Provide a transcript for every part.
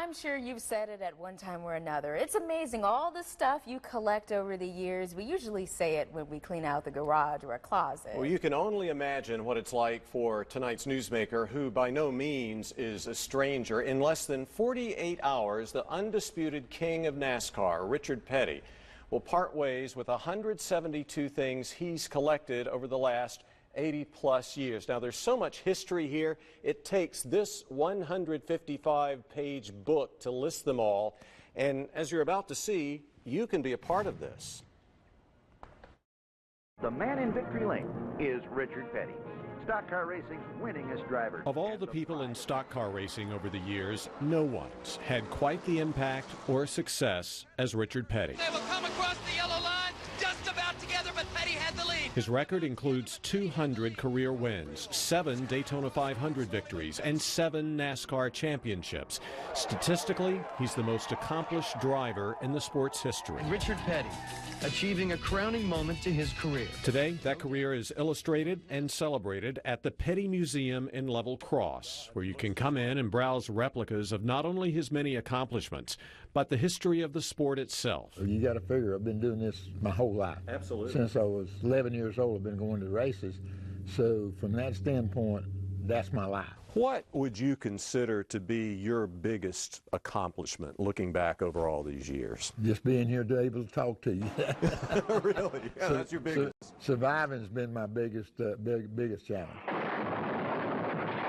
I'm sure you've said it at one time or another. It's amazing all the stuff you collect over the years. We usually say it when we clean out the garage or a closet. Well, you can only imagine what it's like for tonight's newsmaker, who by no means is a stranger. In less than 48 hours, the undisputed king of NASCAR, Richard Petty, will part ways with 172 things he's collected over the last 80-plus years. Now, there's so much history here, it takes this 155-page book to list them all. And as you're about to see, you can be a part of this. The man in victory lane is Richard Petty, stock car racing's winningest driver. Of all the people in stock car racing over the years, no one's had quite the impact or success as Richard Petty. They will come across the yellow line just about together, but Petty had the lead. His record includes 200 career wins, 7 Daytona 500 victories, and 7 NASCAR championships. Statistically, he's the most accomplished driver in the sport's history. Richard Petty, achieving a crowning moment to his career. Today, that career is illustrated and celebrated at the Petty Museum in Level Cross, where you can come in and browse replicas of not only his many accomplishments, but the history of the sport itself. You got to figure, I've been doing this my whole life. Absolutely. Since I was 11 years old, I've been going to races. So from that standpoint, that's my life. What would you consider to be your biggest accomplishment looking back over all these years? Just being here to able to talk to you. Really? Yeah, that's your biggest. Surviving's been my biggest challenge.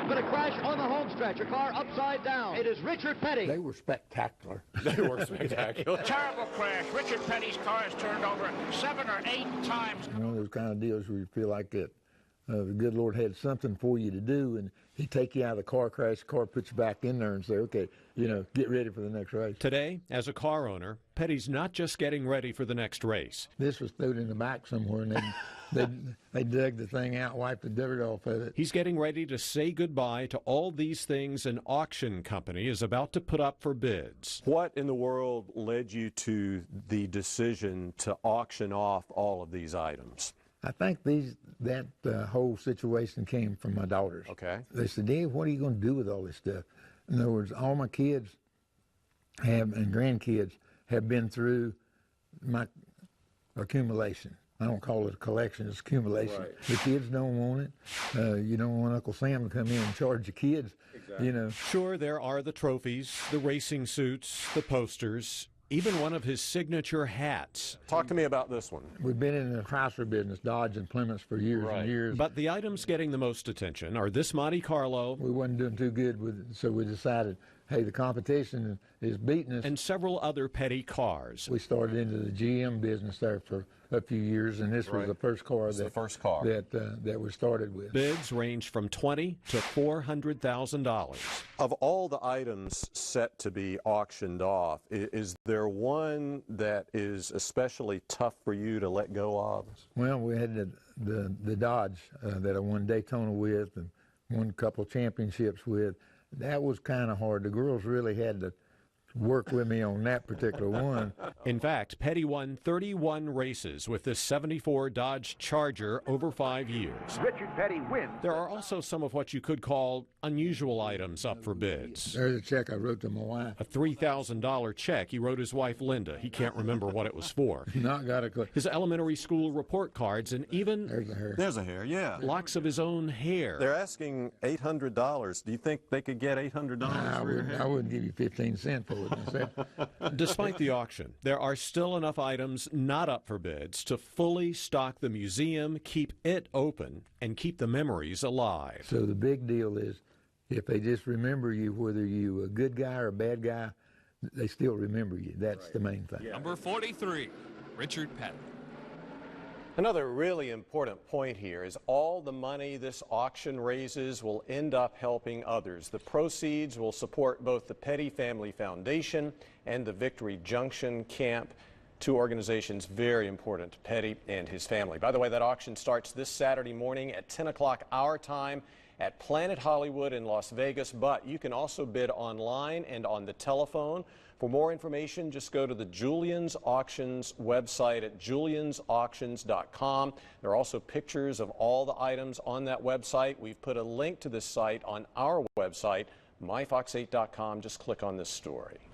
But a crash on the home stretch, a car upside down. It is Richard Petty. They were spectacular. They were spectacular. Terrible crash. Richard Petty's car has turned over 7 or 8 times. One of those kind of deals where you feel like that the good Lord had something for you to do, and he'd take you out of the car crash, the car puts you back in there and say, okay, you know, get ready for the next race. Today, as a car owner, Petty's not just getting ready for the next race. This was thrown in the back somewhere, and they dug the thing out, wiped the dirt off of it. He's getting ready to say goodbye to all these things an auction company is about to put up for bids. What in the world led you to the decision to auction off all of these items? I think that whole situation came from my daughters. Okay. They said, Dave, what are you going to do with all this stuff? In other words, all my kids and grandkids have been through my accumulation. I don't call it a collection, it's accumulation. Right. The kids don't want it. You don't want Uncle Sam to come in and charge the kids, exactly. You know. Sure, there are the trophies, the racing suits, the posters, even one of his signature hats. Talk to me about this one. We've been in the Chrysler business, Dodge and Plymouth, for years and years. But the items getting the most attention are this Monte Carlo. We wasn't doing too good with it, so we decided, hey, the competition is beating us. And several other Petty cars. We started into the GM business there for a few years, and this was the first car that we started with. Bids range from $20,000 to $400,000. Of all the items set to be auctioned off, is there one that is especially tough for you to let go of? Well, we had the Dodge that I won Daytona with and won a couple championships with. That was kind of hard. The girls really had to work with me on that particular one. In fact, Petty won 31 races with this 74 Dodge Charger over 5 years. Richard Petty wins. There are also some of what you could call unusual items up for bids. There's a check I wrote to my wife. A $3,000 check he wrote his wife Linda. He can't remember what it was for. Not got a clue. His elementary school report cards and even... There's a hair. There's a hair, yeah. Locks of his own hair. They're asking $800. Do you think they could get $800 for your hair? I wouldn't give you 15 cents for it. Despite the auction, there are still enough items not up for bids to fully stock the museum, keep it open, and keep the memories alive. So the big deal is, if they just remember you, whether you're a good guy or a bad guy, they still remember you. That's the main thing. Yeah. Number 43, Richard Petty. Another really important point here is all the money this auction raises will end up helping others. The proceeds will support both the Petty Family Foundation and the Victory Junction Camp, two organizations very important to Petty and his family. By the way, that auction starts this Saturday morning at 10 o'clock our time at Planet Hollywood in Las Vegas, but you can also bid online and on the telephone. For more information, just go to the Julian's Auctions website at juliansauctions.com. There are also pictures of all the items on that website. We've put a link to this site on our website, myfox8.com. Just click on this story.